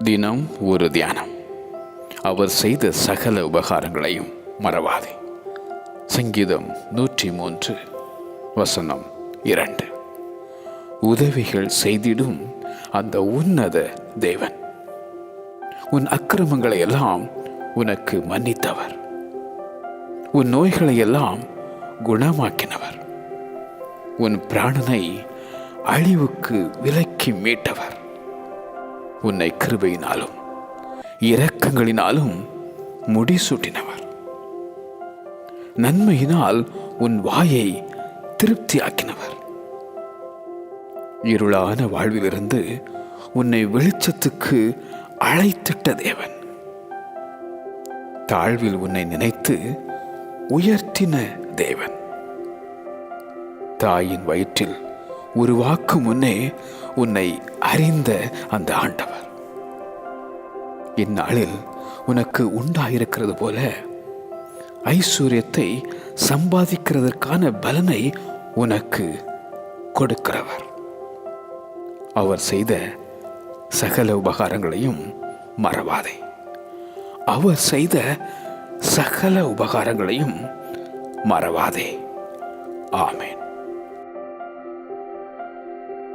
தினம் ஒரு தியானம். அவர் செய்த சகல உபகாரங்களையும் மறவாதே. சங்கீதம் 103 வசனம் 2. உதவிகள் செய்திடும் அந்த உன்னத தேவன் உன் அக்கிரமங்களை எல்லாம் உனக்கு மன்னித்தவர், உன் நோய்களை எல்லாம் குணமாக்கினவர், உன் பிராணனை அழிவுக்கு விலக்கி மீட்டவர், உன்னை கிருபையினாலும் இரக்கங்களினாலும் முடிசூட்டினவர், நன்மையினால் உன் வாயை திருப்தியாக்கினவர், இருளான வாழ்விலிருந்து உன்னை வெளிச்சத்துக்கு அழைத்திட்ட தேவன், தாழ்வில் உன்னை நினைத்து உயர்த்தின தேவன், தாயின் வயிற்றில் உருவாக்கும் முன்னே உன்னை அறிந்த அந்த ஆண்டவர், இந்நாளில் உனக்கு உண்டாயிருக்கிறது போல ஐஸ்வர்யத்தை சம்பாதிக்கிறதற்கான பலனை உனக்கு கொடுக்கிறவர், அவர் செய்த சகல உபகாரங்களையும் மறவாதே. அவர் செய்த சகல உபகாரங்களையும் மறவாதே. ஆமென்.